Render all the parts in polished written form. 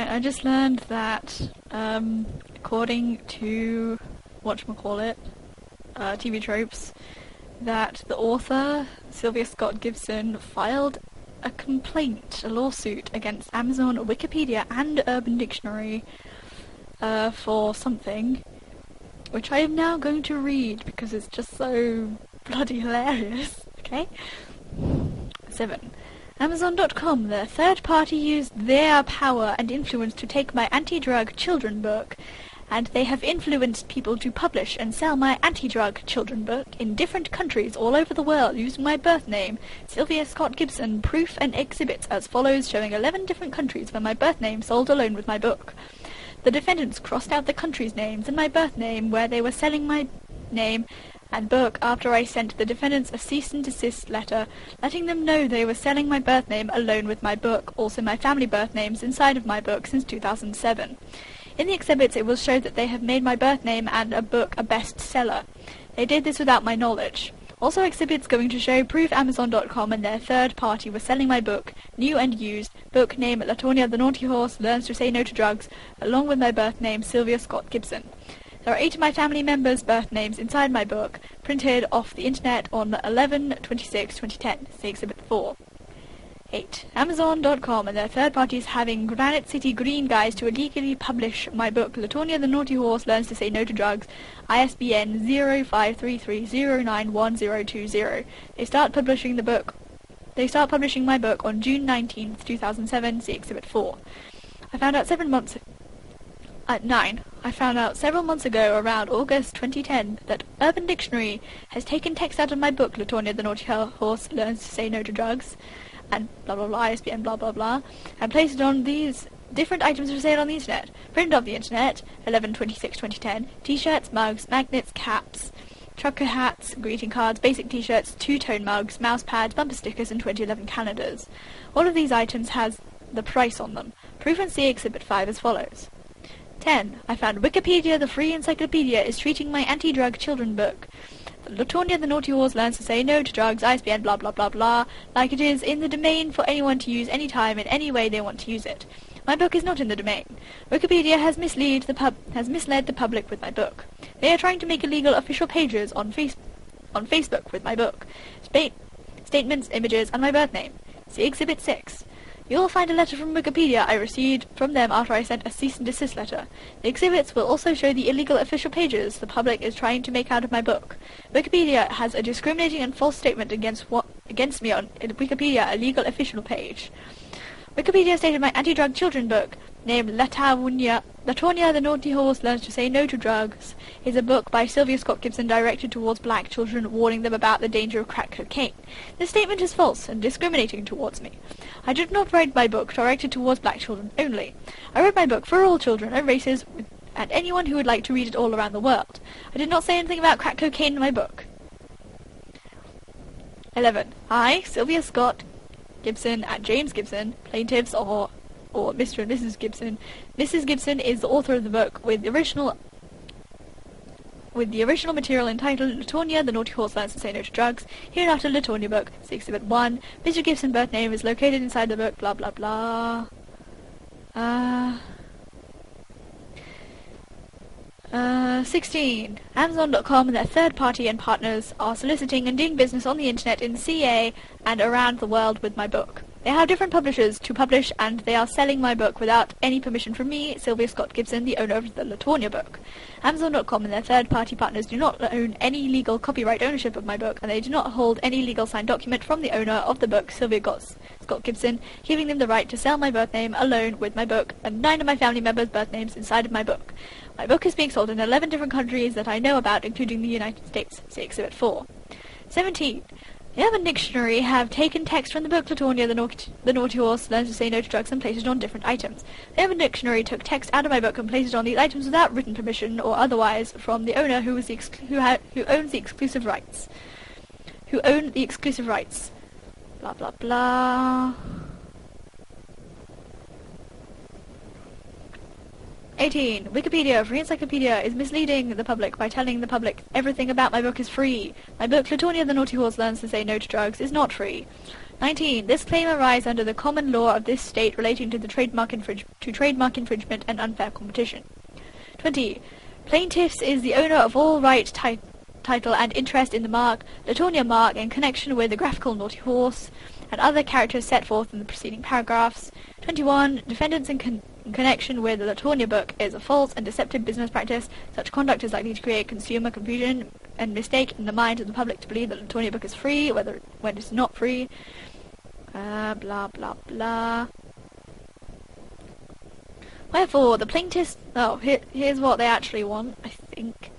Right, I just learned that, according to whatchamacallit, TV tropes, that the author, Sylvia Scott Gibson, filed a complaint, a lawsuit against Amazon, Wikipedia, and Urban Dictionary, for something, which I am now going to read because it's just so bloody hilarious, okay? 7. Amazon.com, the third party, used their power and influence to take my anti-drug children book, and they have influenced people to publish and sell my anti-drug children book in different countries all over the world using my birth name, Sylvia Scott Gibson, proof and exhibits as follows, showing 11 different countries where my birth name sold alone with my book. The defendants crossed out the countries' names and my birth name where they were selling my name and book after I sent the defendants a cease and desist letter, letting them know they were selling my birth name alone with my book, also my family birth names inside of my book since 2007. In the exhibits it will show that they have made my birth name and a book a bestseller. They did this without my knowledge. Also exhibits going to show proof Amazon.com and their third party were selling my book, new and used, book name Latawnya the Naughty Horse Learns to Say No to Drugs, along with my birth name Sylvia Scott Gibson. There are 8 of my family members' birth names inside my book, printed off the internet on 11/26/2010. See Exhibit 4. 8. Amazon.com and their third parties having Granite City green guys to illegally publish my book, Latawnya the Naughty Horse Learns to Say No to Drugs, ISBN 0533091020. They start publishing my book on June 19th, 2007. See Exhibit 4. I found out several months ago, around August 2010, that Urban Dictionary has taken text out of my book, Latawnya the Naughty Horse Learns to Say No to Drugs, and blah blah blah, ISBN blah blah blah, and placed it on these different items for sale on the internet. Printed off the internet, 11/26/2010, t-shirts, mugs, magnets, caps, trucker hats, greeting cards, basic t-shirts, two-tone mugs, mouse pads, bumper stickers, and 2011 calendars. All of these items has the price on them. Proof and see Exhibit 5 as follows. 10. I found Wikipedia, the free encyclopedia, is treating my anti-drug children book, Latawnya the Naughty Horse Learns to Say No to Drugs, ISBN blah blah blah blah, like it is in the domain for anyone to use any time in any way they want to use it. My book is not in the domain. Wikipedia has misled the public with my book. They are trying to make illegal official pages on Facebook with my book. Statements, images, and my birth name. See Exhibit 6. You will find a letter from Wikipedia I received from them after I sent a cease and desist letter. The exhibits will also show the illegal official pages the public is trying to make out of my book. Wikipedia has a discriminating and false statement against me on Wikipedia illegal official page. Wikipedia stated my anti-drug children book, named Latawnya the Naughty Horse Learns to Say No to Drugs, is a book by Sylvia Scott Gibson directed towards black children, warning them about the danger of crack cocaine. This statement is false and discriminating towards me. I did not write my book directed towards black children only. I wrote my book for all children and races and anyone who would like to read it all around the world. I did not say anything about crack cocaine in my book. 11. I, Sylvia Scott Gibson and James Gibson, plaintiffs or Mr. and Mrs. Gibson. Mrs. Gibson is the author of the book with the original material entitled Latawnya the Naughty Horse Learns to Say No to Drugs. Hereinafter Latawnya book. See Exhibit 1. Mr. Gibson's birth name is located inside the book. Blah blah blah. 16. Amazon.com and their third party and partners are soliciting and doing business on the internet in CA and around the world with my book. They have different publishers to publish, and they are selling my book without any permission from me, Sylvia Scott Gibson, the owner of the Latawnya book. Amazon.com and their third-party partners do not own any legal copyright ownership of my book, and they do not hold any legal signed document from the owner of the book, Sylvia Scott Gibson, giving them the right to sell my birth name alone with my book, and 9 of my family members' birth names inside of my book. My book is being sold in 11 different countries that I know about, including the United States. See Exhibit 4. 17. The Urban Dictionary have taken text from the book Latawnya the Naughty Horse Learns to Say No to Drugs and placed it on different items. The Urban Dictionary took text out of my book and placed it on these items without written permission or otherwise from the owner who owns the exclusive rights. Who own the exclusive rights. Blah blah blah. 18. Wikipedia, free encyclopedia, is misleading the public by telling the public everything about my book is free. My book, Latawnya the Naughty Horse Learns to Say No to Drugs, is not free. 19. This claim arises under the common law of this state relating to the trademark infringement and unfair competition. 20. Plaintiffs is the owner of all right, title and interest in the mark, Latawnya mark, in connection with the graphical naughty horse and other characters set forth in the preceding paragraphs. 21. Defendants in connection with the Latawnya book is a false and deceptive business practice. Such conduct is likely to create consumer confusion and mistake in the minds of the public to believe that the Latawnya book is free, when it's not free. Blah blah blah. Wherefore, the plaintiffs... Oh, here's what they actually want, I think.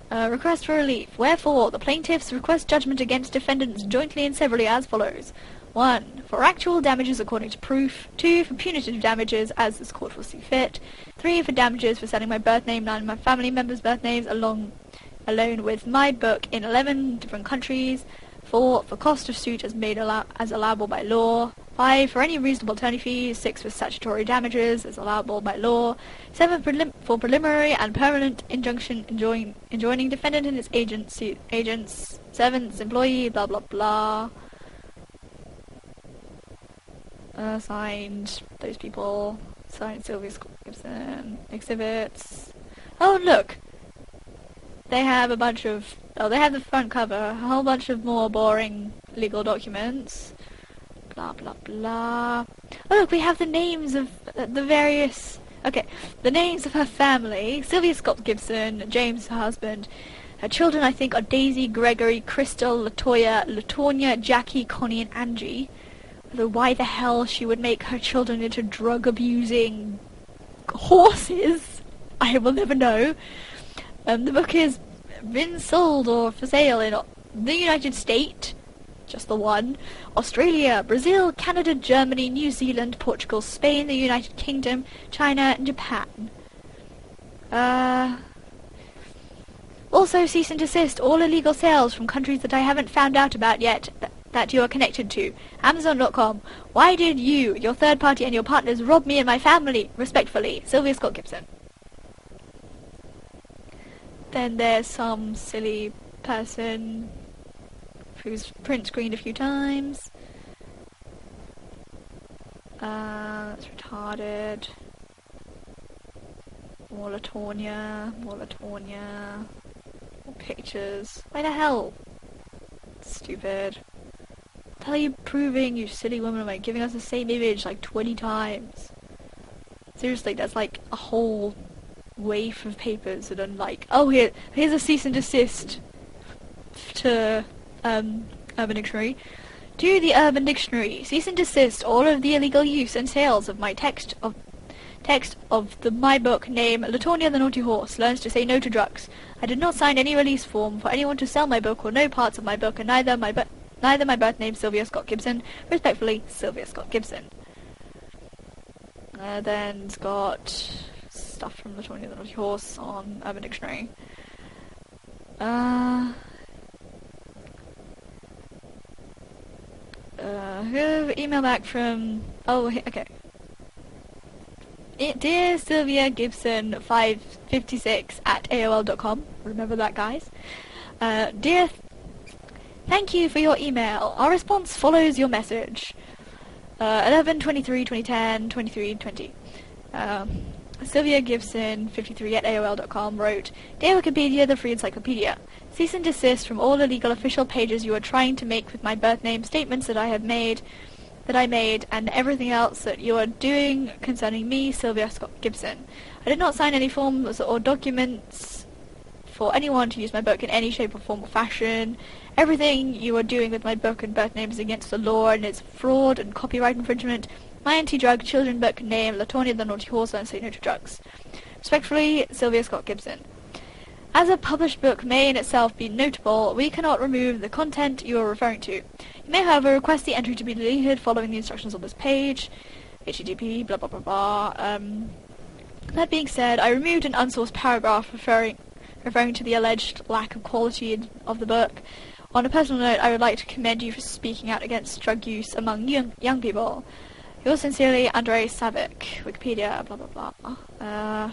Request for relief. Wherefore, the plaintiffs request judgment against defendants jointly and severally as follows. 1. For actual damages according to proof. 2. For punitive damages as this court will see fit. 3. For damages for selling my birth name and my family members' birth names alone with my book in 11 different countries. 4. For cost of suit as made as allowable by law. 5. For any reasonable attorney fees. 6. For statutory damages as allowable by law. 7. For preliminary and permanent injunction enjoining defendant and its agents, servants, employee, blah blah blah. Signed those people. Signed Sylvia Scott Gibson. Exhibits. Oh look! They have a bunch of... Oh, they have the front cover. A whole bunch of more boring legal documents. Blah blah blah. Oh look, we have the names of the various... Okay, the names of her family. Sylvia Scott Gibson, James, her husband. Her children, I think, are Daisy, Gregory, Crystal, Latawnya, Jackie, Connie, and Angie. Although why the hell she would make her children into drug-abusing horses, I will never know. The book has been sold or for sale in the United States, just the one, Australia, Brazil, Canada, Germany, New Zealand, Portugal, Spain, the United Kingdom, China, and Japan. Also cease and desist all illegal sales from countries that I haven't found out about yet that you are connected to. Amazon.com. Why did you, your third party, and your partners rob me and my family? Respectfully, Sylvia Scott Gibson. Then there's some silly person who's print screened a few times. That's retarded. More Latawnya. More pictures. Why the hell? Stupid. What are you proving, you silly woman, by giving us the same image like 20 times? Seriously, that's like a whole wave of papers that are like, oh, here's a cease and desist to Urban Dictionary. To the Urban Dictionary, cease and desist all of the illegal use and sales of my text of my book name Latawnya the Naughty Horse learns to say no to drugs. I did not sign any release form for anyone to sell my book or no parts of my book, and neither my birth name Sylvia Scott Gibson. Respectfully, Sylvia Scott Gibson. Then it's got stuff from Latawnya the Naughty Horse on Urban Dictionary. Email back from... Oh, okay. Dear Sylvia Gibson 556 at AOL.com. Remember that, guys. Dear... Thank you for your email. Our response follows your message. 11/23/2010, 23/20. Sylvia Gibson 53 at AOL.com wrote, Dear Wikipedia, the free encyclopedia. Cease and desist from all illegal official pages you are trying to make with my birth name, statements that I made, and everything else that you are doing concerning me, Sylvia Scott Gibson. I did not sign any forms or documents for anyone to use my book in any shape or form or fashion. Everything you are doing with my book and birth name is against the law and is fraud and copyright infringement. My anti-drug children book name, Latawnya the Naughty Horse, and say no to drugs. Respectfully, Sylvia Scott Gibson. As a published book may in itself be notable, we cannot remove the content you are referring to. You may, however, request the entry to be deleted following the instructions on this page. HTTP, blah blah blah blah. That being said, I removed an unsourced paragraph referring to the alleged lack of quality of the book. On a personal note, I would like to commend you for speaking out against drug use among young people. Yours sincerely, Andrei Savic. Wikipedia, blah blah blah.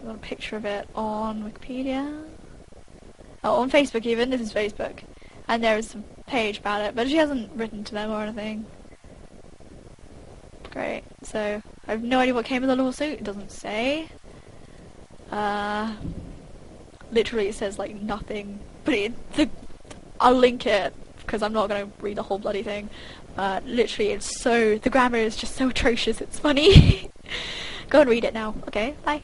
Got a picture of it on Wikipedia. Oh, on Facebook even. This is Facebook. And there is some page about it, but she hasn't written to them or anything. Great. So I have no idea what came of the lawsuit. It doesn't say. Literally it says like nothing, but I'll link it because I'm not gonna read the whole bloody thing. Literally the grammar is just so atrocious, it's funny. Go and read it now. Okay, bye.